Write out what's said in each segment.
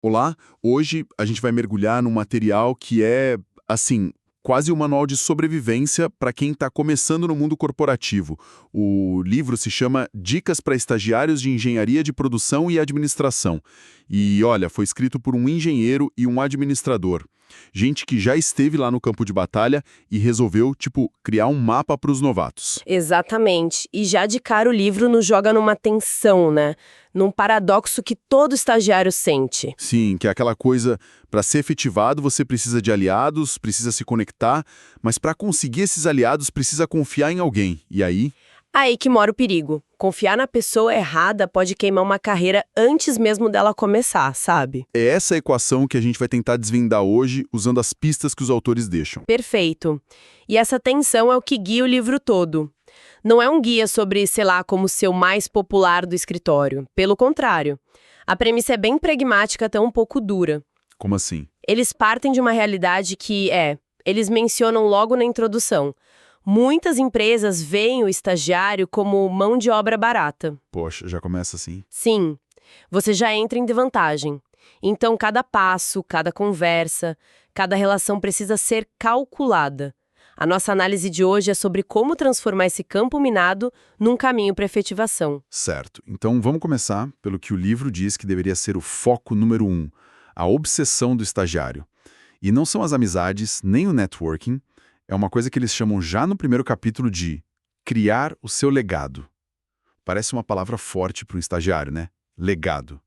Olá, hoje a gente vai mergulhar num material que é, assim, quase um manual de sobrevivência para quem está começando no mundo corporativo. O livro se chama Dicas para Estagiários de Engenharia de Produção e Administração. E, olha, foi escrito por um engenheiro e um administrador. Gente que já esteve lá no campo de batalha e resolveu, tipo, criar um mapa para os novatos. Exatamente. E já de cara o livro nos joga numa tensão, né? Num paradoxo que todo estagiário sente. Sim, que é aquela coisa, para ser efetivado você precisa de aliados, precisa se conectar, mas para conseguir esses aliados precisa confiar em alguém. E aí? Aí que mora o perigo. Confiar na pessoa errada pode queimar uma carreira antes mesmo dela começar, sabe? É essa equação que a gente vai tentar desvendar hoje usando as pistas que os autores deixam. Perfeito. E essa tensão é o que guia o livro todo. Não é um guia sobre, sei lá, como ser o mais popular do escritório. Pelo contrário. A premissa é bem pragmática, até um pouco dura. Como assim? Eles partem de uma realidade que eles mencionam logo na introdução. Muitas empresas veem o estagiário como mão de obra barata. Poxa, já começa assim. Sim, você já entra em desvantagem. Então, cada passo, cada conversa, cada relação precisa ser calculada. A nossa análise de hoje é sobre como transformar esse campo minado num caminho para efetivação. Certo. Então vamos começar pelo que o livro diz que deveria ser o foco número 1, a obsessão do estagiário. E não são as amizades, nem o networking, é uma coisa que eles chamam já no primeiro capítulo de criar o seu legado. Parece uma palavra forte para um estagiário, né? Legado.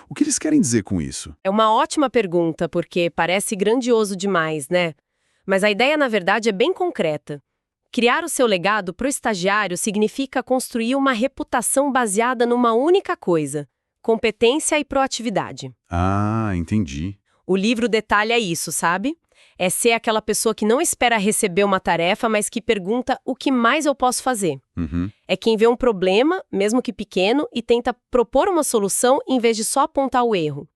O que eles querem dizer com isso? É uma ótima pergunta, porque parece grandioso demais, né? Mas a ideia, na verdade, é bem concreta. Criar o seu legado para o estagiário significa construir uma reputação baseada numa única coisa: competência e proatividade. Ah, entendi. O livro detalha isso, sabe? É ser aquela pessoa que não espera receber uma tarefa, mas que pergunta o que mais eu posso fazer. Uhum. É quem vê um problema, mesmo que pequeno, e tenta propor uma solução em vez de só apontar o erro.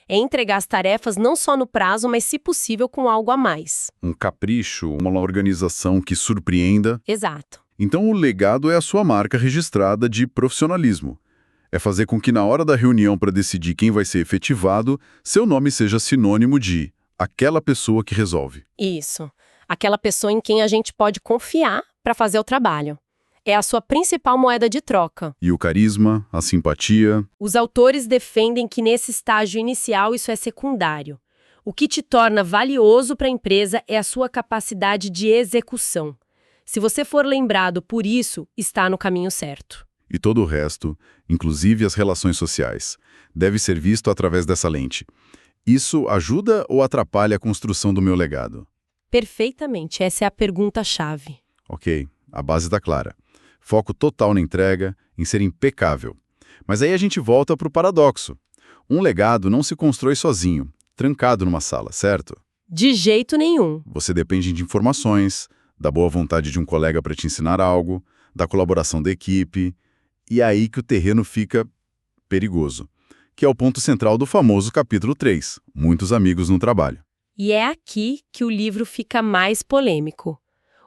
É entregar as tarefas não só no prazo, mas, se possível, com algo a mais. Um capricho, uma organização que surpreenda. Exato. Então o legado é a sua marca registrada de profissionalismo. É fazer com que na hora da reunião para decidir quem vai ser efetivado, seu nome seja sinônimo de aquela pessoa que resolve. Isso. Aquela pessoa em quem a gente pode confiar para fazer o trabalho. É a sua principal moeda de troca. E o carisma, a simpatia. Os autores defendem que nesse estágio inicial isso é secundário. O que te torna valioso para a empresa é a sua capacidade de execução. Se você for lembrado por isso, está no caminho certo. E todo o resto, inclusive as relações sociais, deve ser visto através dessa lente. Isso ajuda ou atrapalha a construção do meu legado? Perfeitamente, essa é a pergunta-chave. Ok, a base está clara. Foco total na entrega, em ser impecável. Mas aí a gente volta para o paradoxo. Um legado não se constrói sozinho, trancado numa sala, certo? De jeito nenhum. Você depende de informações, da boa vontade de um colega para te ensinar algo, da colaboração da equipe, e é aí que o terreno fica perigoso, que é o ponto central do famoso capítulo 3, muitos amigos no trabalho. E é aqui que o livro fica mais polêmico.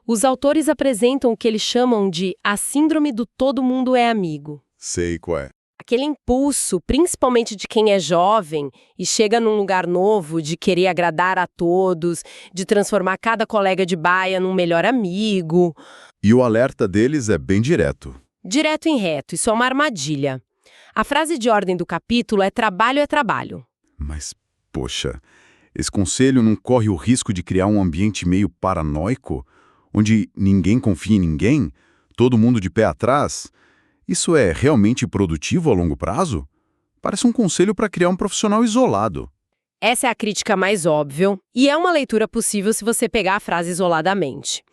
Os autores apresentam o que eles chamam de a síndrome do todo mundo é amigo. Sei qual é. Aquele impulso, principalmente de quem é jovem e chega num lugar novo, de querer agradar a todos, de transformar cada colega de baia num melhor amigo. E o alerta deles é bem direto. Direto e reto, isso é uma armadilha. A frase de ordem do capítulo é trabalho é trabalho. Mas, poxa, esse conselho não corre o risco de criar um ambiente meio paranoico, onde ninguém confia em ninguém, todo mundo de pé atrás? Isso é realmente produtivo a longo prazo? Parece um conselho para criar um profissional isolado. Essa é a crítica mais óbvia, e é uma leitura possível se você pegar a frase isoladamente.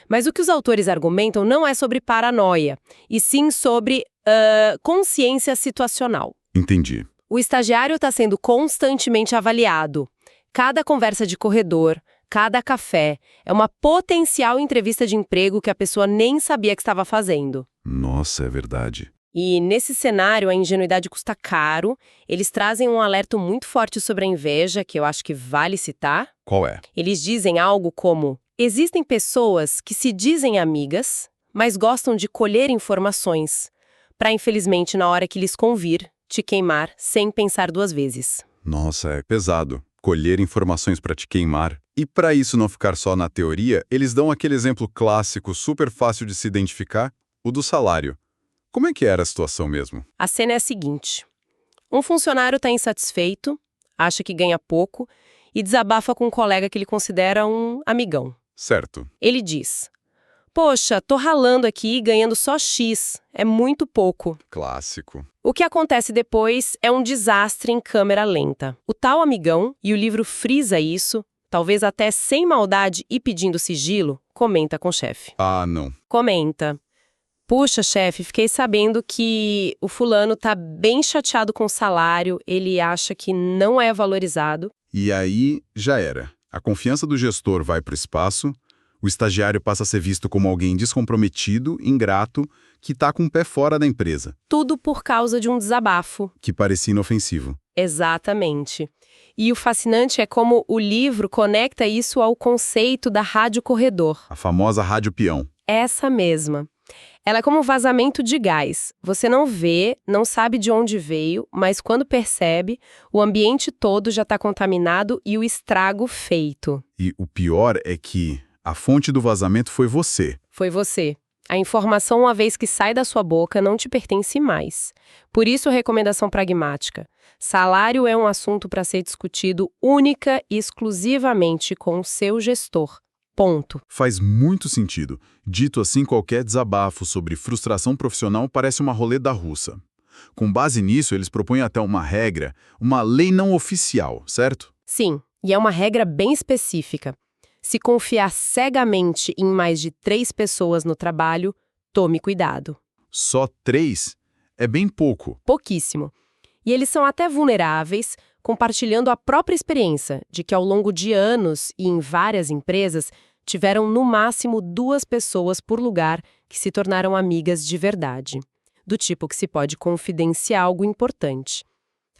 Mas o que os autores argumentam não é sobre paranoia, e sim sobre consciência situacional. Entendi. O estagiário está sendo constantemente avaliado. Cada conversa de corredor, cada café, é uma potencial entrevista de emprego que a pessoa nem sabia que estava fazendo. Nossa, é verdade. E nesse cenário, a ingenuidade custa caro. Eles trazem um alerta muito forte sobre a inveja, que eu acho que vale citar. Qual é? Eles dizem algo como: existem pessoas que se dizem amigas, mas gostam de colher informações, para, infelizmente, na hora que lhes convir, te queimar sem pensar duas vezes. Nossa, é pesado. Colher informações para te queimar. E para isso não ficar só na teoria, eles dão aquele exemplo clássico, super fácil de se identificar, o do salário. Como é que era a situação mesmo? A cena é a seguinte. Um funcionário está insatisfeito, acha que ganha pouco e desabafa com um colega que ele considera um amigão. Certo. Ele diz: "Poxa, tô ralando aqui ganhando só X, é muito pouco." Clássico. O que acontece depois é um desastre em câmera lenta. O tal amigão, e o livro frisa isso, talvez até sem maldade e pedindo sigilo, comenta com o chefe. Ah, não. Comenta: "Puxa, chefe, fiquei sabendo que o fulano tá bem chateado com o salário, ele acha que não é valorizado." E aí, já era. A confiança do gestor vai para o espaço, o estagiário passa a ser visto como alguém descomprometido, ingrato, que está com o pé fora da empresa, Tudo por causa de um desabafo. que parecia inofensivo. Exatamente. E o fascinante é como o livro conecta isso ao conceito da rádio corredor. A famosa rádio peão. Essa mesma. Ela é como um vazamento de gás. Você não vê, não sabe de onde veio, mas quando percebe, o ambiente todo já está contaminado e o estrago feito. E o pior é que a fonte do vazamento foi você. Foi você. A informação, uma vez que sai da sua boca, não te pertence mais. Por isso, recomendação pragmática. Salário é um assunto para ser discutido única e exclusivamente com o seu gestor. Ponto. Faz muito sentido. Dito assim, qualquer desabafo sobre frustração profissional parece uma roleta russa. Com base nisso, eles propõem até uma regra, uma lei não oficial, certo? Sim, e é uma regra bem específica. Se confiar cegamente em mais de 3 pessoas no trabalho, tome cuidado. Só 3 é bem pouco. Pouquíssimo. E eles são até vulneráveis, compartilhando a própria experiência de que ao longo de anos e em várias empresas, tiveram no máximo 2 pessoas por lugar que se tornaram amigas de verdade. Do tipo que se pode confidenciar algo importante.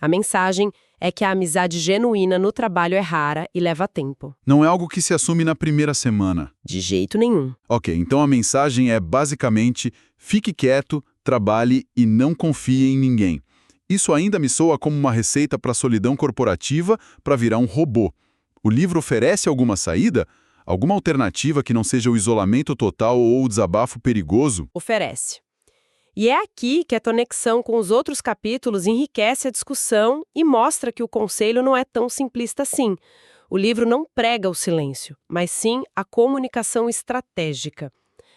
A mensagem é que a amizade genuína no trabalho é rara e leva tempo. Não é algo que se assume na primeira semana. De jeito nenhum. Ok, então a mensagem é basicamente: fique quieto, trabalhe e não confie em ninguém. Isso ainda me soa como uma receita para a solidão corporativa para virar um robô. O livro oferece alguma saída? Alguma alternativa que não seja o isolamento total ou o desabafo perigoso? Oferece. E é aqui que a conexão com os outros capítulos enriquece a discussão e mostra que o conselho não é tão simplista assim. O livro não prega o silêncio, mas sim a comunicação estratégica.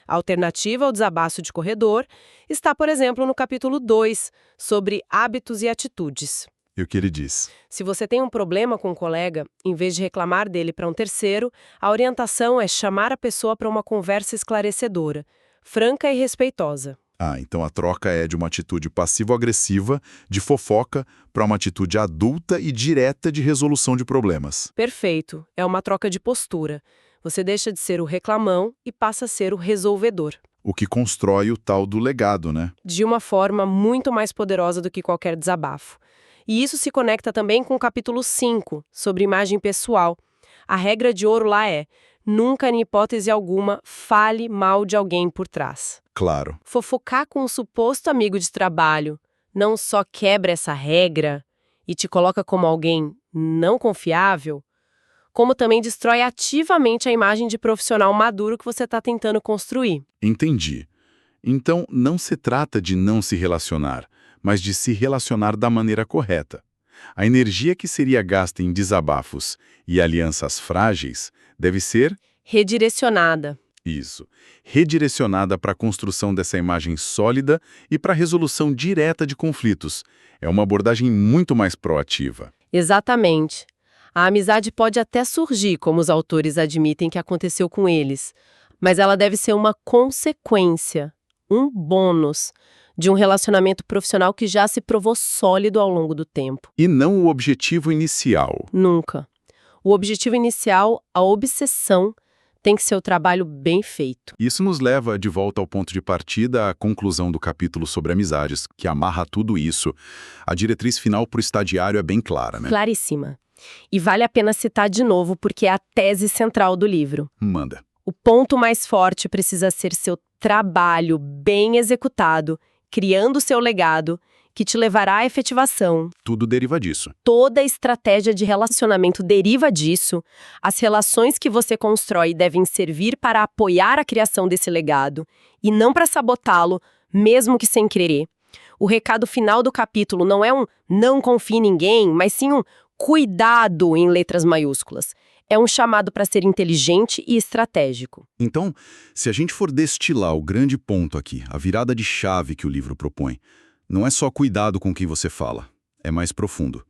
A alternativa ao desabafo de corredor está, por exemplo, no capítulo 2, sobre hábitos e atitudes. E o que ele diz? Se você tem um problema com um colega, em vez de reclamar dele para um terceiro, a orientação é chamar a pessoa para uma conversa esclarecedora, franca e respeitosa. Ah, então a troca é de uma atitude passivo-agressiva, de fofoca, para uma atitude adulta e direta de resolução de problemas. Perfeito, é uma troca de postura. Você deixa de ser o reclamão e passa a ser o resolvedor. O que constrói o tal do legado, né? De uma forma muito mais poderosa do que qualquer desabafo. E isso se conecta também com o capítulo 5, sobre imagem pessoal. A regra de ouro lá é: nunca, em hipótese alguma, fale mal de alguém por trás. Claro. Fofocar com um suposto amigo de trabalho não só quebra essa regra e te coloca como alguém não confiável, como também destrói ativamente a imagem de profissional maduro que você está tentando construir. Entendi. Então, não se trata de não se relacionar, mas de se relacionar da maneira correta. A energia que seria gasta em desabafos e alianças frágeis deve ser Redirecionada. isso, redirecionada para a construção dessa imagem sólida e para a resolução direta de conflitos. É uma abordagem muito mais proativa. Exatamente. A amizade pode até surgir, como os autores admitem que aconteceu com eles, mas ela deve ser uma consequência, um bônus, de um relacionamento profissional que já se provou sólido ao longo do tempo. E não o objetivo inicial. Nunca. O objetivo inicial, a obsessão, tem que ser o trabalho bem feito. Isso nos leva de volta ao ponto de partida, à conclusão do capítulo sobre amizades, que amarra tudo isso. A diretriz final para o estagiário é bem clara, né? Claríssima. E vale a pena citar de novo porque é a tese central do livro. Manda. O ponto mais forte precisa ser seu trabalho bem executado, criando seu legado, que te levará à efetivação. Tudo deriva disso. Toda estratégia de relacionamento deriva disso. As relações que você constrói devem servir para apoiar a criação desse legado e não para sabotá-lo, mesmo que sem querer. O recado final do capítulo não é um não confie em ninguém, mas sim um cuidado em letras maiúsculas. É um chamado para ser inteligente e estratégico. Então, se a gente for destilar o grande ponto aqui, a virada de chave que o livro propõe, não é só cuidado com quem você fala, é mais profundo.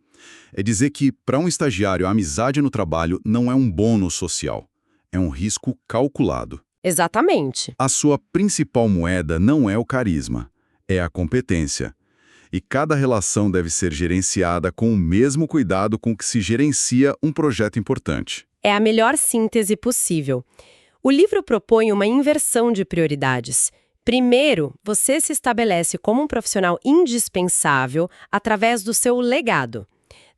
É dizer que, para um estagiário, a amizade no trabalho não é um bônus social, é um risco calculado. Exatamente. A sua principal moeda não é o carisma, é a competência. E cada relação deve ser gerenciada com o mesmo cuidado com que se gerencia um projeto importante. É a melhor síntese possível. O livro propõe uma inversão de prioridades. Primeiro, você se estabelece como um profissional indispensável através do seu legado.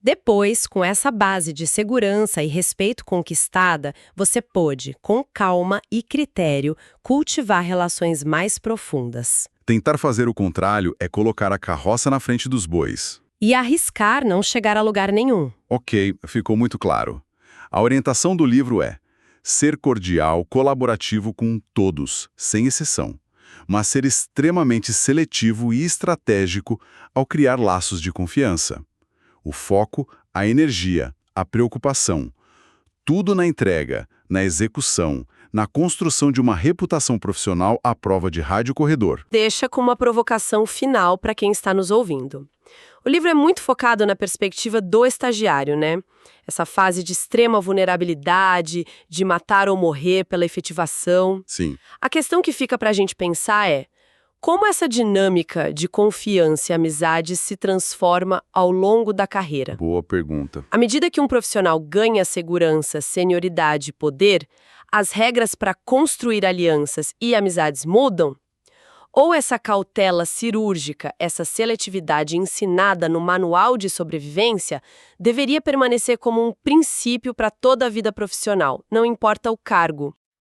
Depois, com essa base de segurança e respeito conquistada, você pode, com calma e critério, cultivar relações mais profundas. Tentar fazer o contrário é colocar a carroça na frente dos bois. E arriscar não chegar a lugar nenhum. Ok, ficou muito claro. A orientação do livro é ser cordial, colaborativo com todos, sem exceção, mas ser extremamente seletivo e estratégico ao criar laços de confiança. O foco, a energia, a preocupação. Tudo na entrega, na execução, na construção de uma reputação profissional à prova de rádio corredor. Deixa com uma provocação final para quem está nos ouvindo. O livro é muito focado na perspectiva do estagiário, né? Essa fase de extrema vulnerabilidade, de matar ou morrer pela efetivação. Sim. A questão que fica para a gente pensar é: como essa dinâmica de confiança e amizade se transforma ao longo da carreira? Boa pergunta. À medida que um profissional ganha segurança, senioridade e poder, as regras para construir alianças e amizades mudam? Ou essa cautela cirúrgica, essa seletividade ensinada no manual de sobrevivência, deveria permanecer como um princípio para toda a vida profissional, não importa o cargo?